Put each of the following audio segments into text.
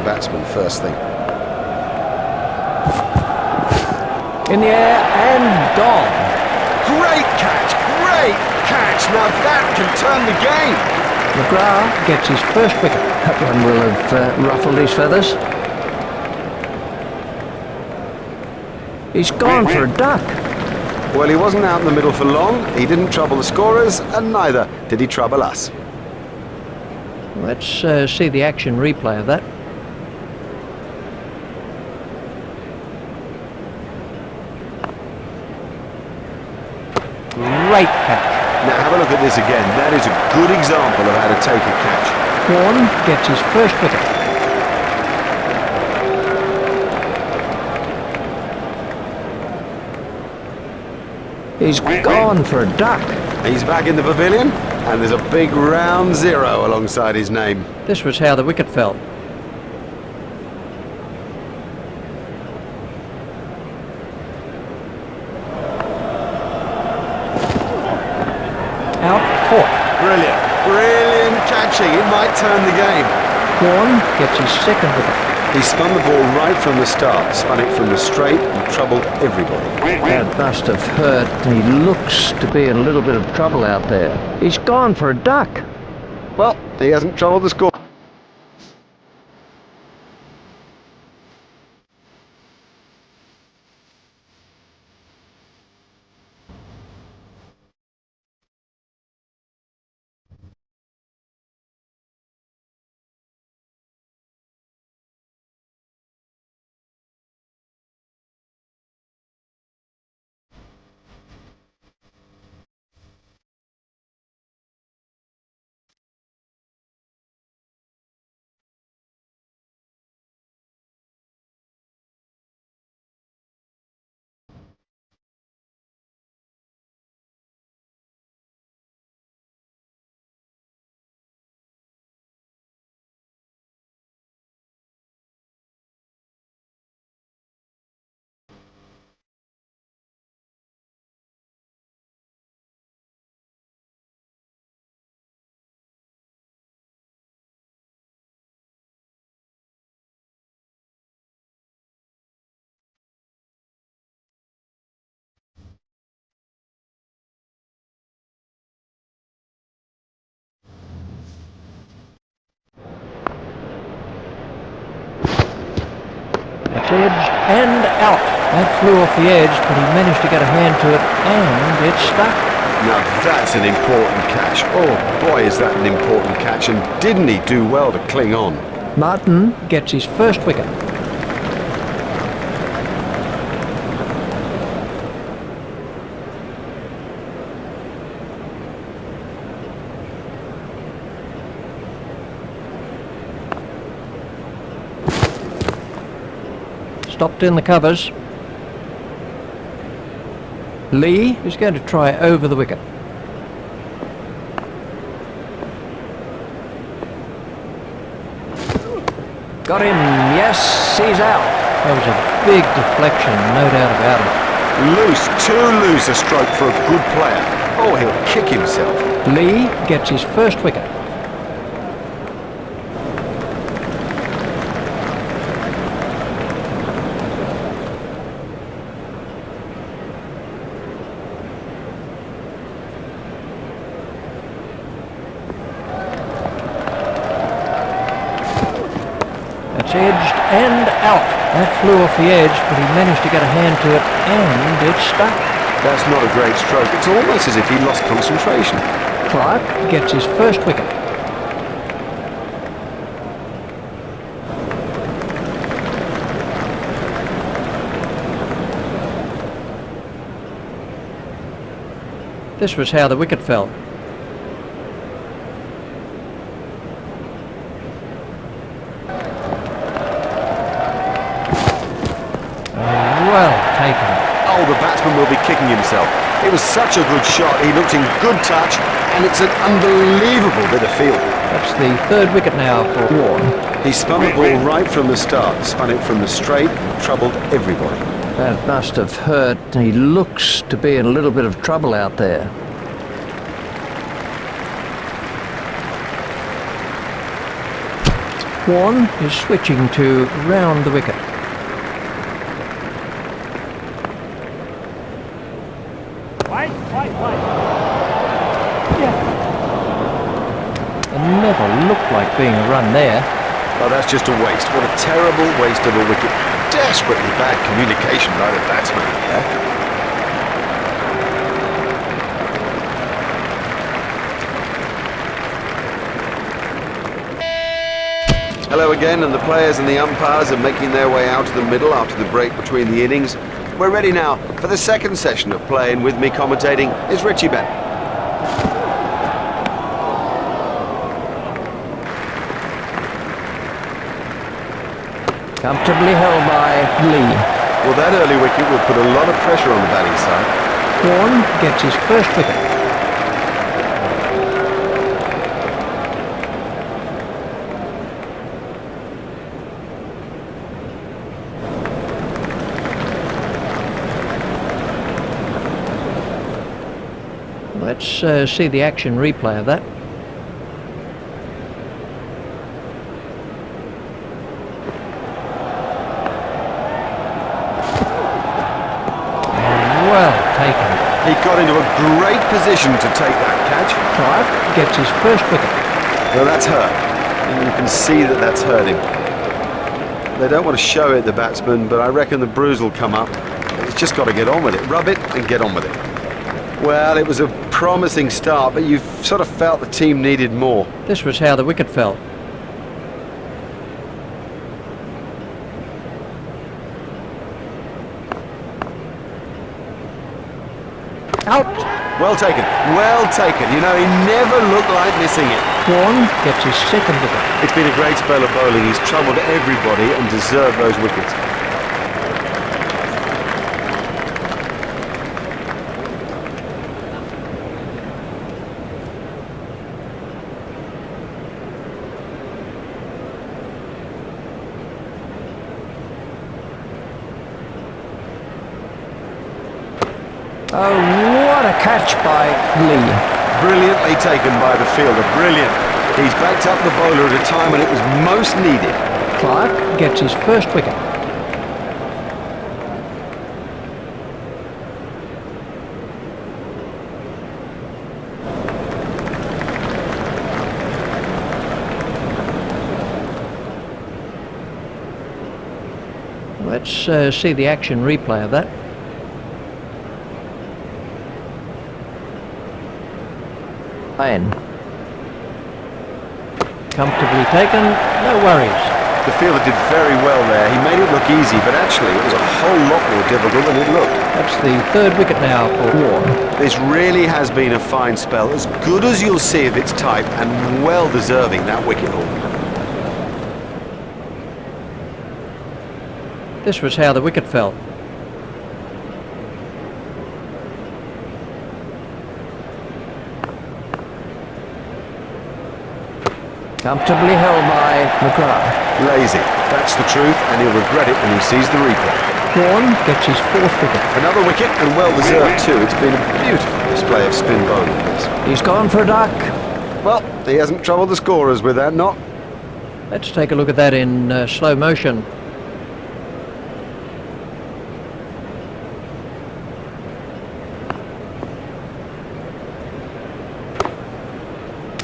batsman first thing. In the air and gone. Great catch! Great catch! Now that can turn the game! McGrath gets his first wicket. That one will have ruffled his feathers. He's gone for a duck. Well, he wasn't out in the middle for long. He didn't trouble the scorers, and neither did he trouble us. Let's see the action replay of that. Great catch. Now have a look at this again. That is a good example of how to take a catch. Warne gets his first wicket. He's gone for a duck. He's back in the pavilion, and there's a big round 0 alongside his name. This was how the wicket fell. Out, caught. Brilliant. Brilliant catching. It might turn the game. Warne gets his second wicket. He spun the ball right from the start, spun it from the straight and troubled everybody. That must have hurt. He looks to be in a little bit of trouble out there. He's gone for a duck. Well, he hasn't troubled the score. It's edged and out. That flew off the edge, but he managed to get a hand to it, and it stuck. Now that's an important catch. Oh boy, is that an important catch, and didn't he do well to cling on? Martin gets his first wicket. Stopped in the covers. Lee is going to try over the wicket. Got him, yes, he's out. That was a big deflection, no doubt about it. Loose, too loose a stroke for a good player. Oh, he'll kick himself. Lee gets his first wicket. It's edged and out. That flew off the edge, but he managed to get a hand to it, and it stuck. That's not a great stroke. It's almost as if he lost concentration. Clark gets his first wicket. This was how the wicket fell. Well taken. Oh, the batsman will be kicking himself. It was such a good shot. He looked in good touch, and it's an unbelievable bit of fielding. That's the third wicket now for Warne. He spun the ball right from the start, spun it from the straight, troubled everybody. That must have hurt. He looks to be in a little bit of trouble out there. Warne is switching to round the wicket. It never looked like being a run there. Oh, that's just a waste. What a terrible waste of a wicket. Desperately bad communication by the batsman. Hello again, and the players and the umpires are making their way out to the middle after the break between the innings. We're ready now for the second session of play, and with me commentating is Richie Bennett. Comfortably held by Lee. Well, that early wicket will put a lot of pressure on the batting side. Warne gets his first wicket. Let's see the action replay of that. Well taken. He got into a great position to take that catch. Clive gets his first wicket. Well, that's hurt. And you can see that that's hurt him. They don't want to show it, the batsman, but I reckon the bruise will come up. He's just got to get on with it. Rub it and get on with it. Well, it was a promising start, but you've sort of felt the team needed more. This was how the wicket fell. Out. Well taken. Well taken. You know, he never looked like missing it. Warne gets his second wicket. It's been a great spell of bowling. He's troubled everybody and deserved those wickets. Oh, what a catch by Lee. Brilliantly taken by the fielder. Brilliant. He's backed up the bowler at a time when it was most needed. Clark gets his first wicket. Let's see the action replay of that. Iron. Comfortably taken, no worries. The fielder did very well there. He made it look easy, but actually it was a whole lot more difficult than it looked. That's the third wicket now for Warne. This really has been a fine spell, as good as you'll see of its type, and well deserving that wicket haul. This was how the wicket fell. Comfortably held by McGrath. Lazy, that's the truth, and he'll regret it when he sees the replay. Warne gets his fourth wicket. Another wicket, and well deserved too. It's been a beautiful display of spin bowling. This. He's gone for a duck. Well, he hasn't troubled the scorers with that, not. Let's take a look at that in slow motion.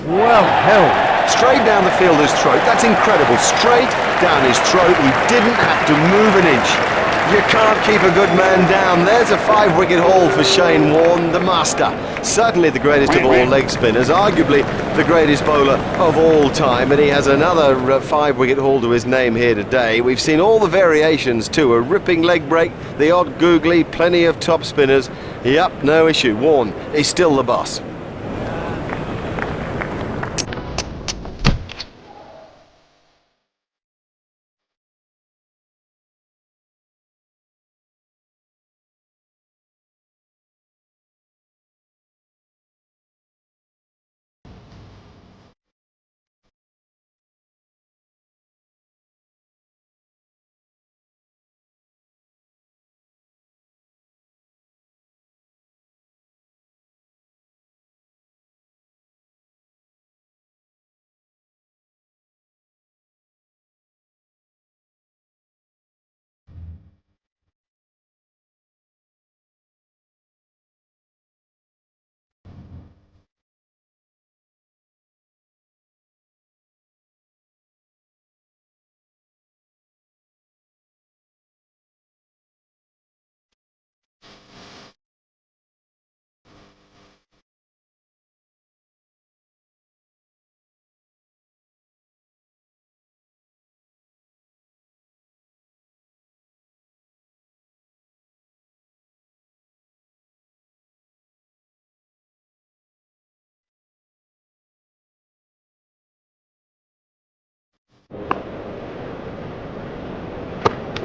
Well held. Straight down the fielder's throat. That's incredible. Straight down his throat. He didn't have to move an inch. You can't keep a good man down. There's a 5-wicket haul for Shane Warne, the master. Certainly the greatest of all leg spinners. Arguably the greatest bowler of all time. And he has another 5-wicket haul to his name here today. We've seen all the variations too. A ripping leg break, the odd googly, plenty of top spinners. Yep, no issue. Warne is still the boss.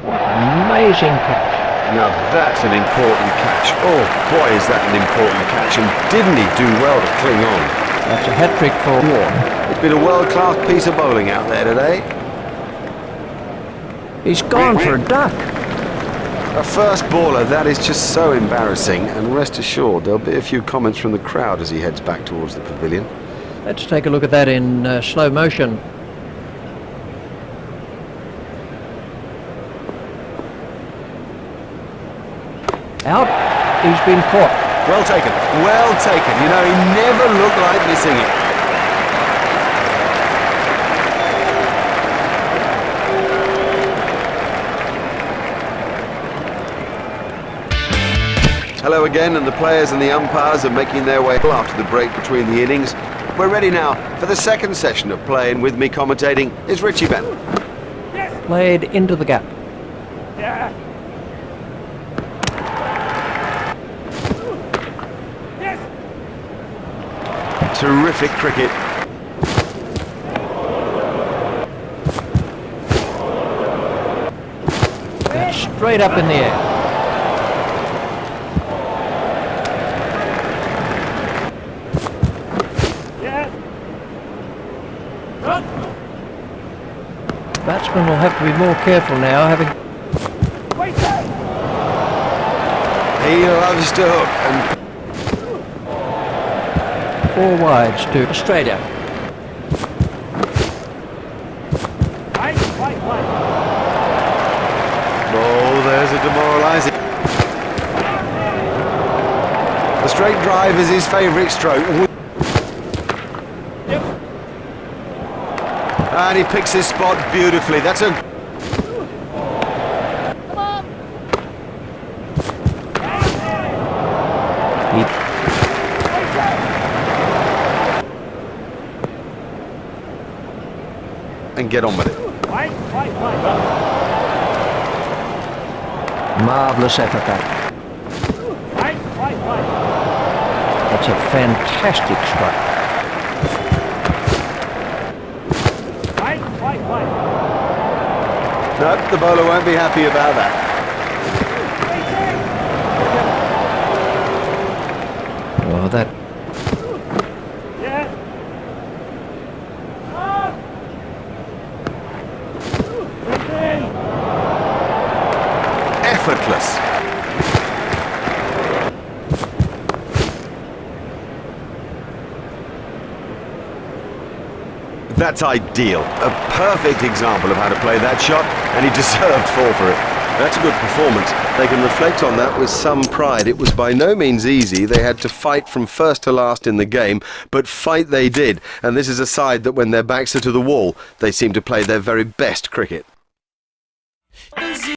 Amazing catch. Now that's an important catch. Oh boy, is that an important catch, and didn't he do well to cling on? That's a hat-trick for Warne. It's been a world-class piece of bowling out there today. He's gone for a duck. A first baller, that is just so embarrassing, and rest assured there'll be a few comments from the crowd as he heads back towards the pavilion. Let's take a look at that in slow motion. Out. He's been caught. Well taken, well taken. You know, he never looked like missing it. Hello again, and the players and the umpires are making their way after the break between the innings. We're ready now for the second session of play, and with me commentating is Richie Ben. Played into the gap. Terrific cricket. That's straight up in the air. Batsman will have to be more careful now, having... He loves to hook, and 4 wides to Australia. oh, there's a demoralising. The straight drive is his favourite stroke. And he picks his spot beautifully. That's a... and get on with it. Marvellous effort, that. That's a fantastic strike. Nope, the bowler won't be happy about that. Oh, that... Effortless. That's ideal. A perfect example of how to play that shot, and he deserved 4 for it. That's a good performance. They can reflect on that with some pride. It was by no means easy. They had to fight from first to last in the game, but fight they did. And this is a side that when their backs are to the wall, they seem to play their very best cricket.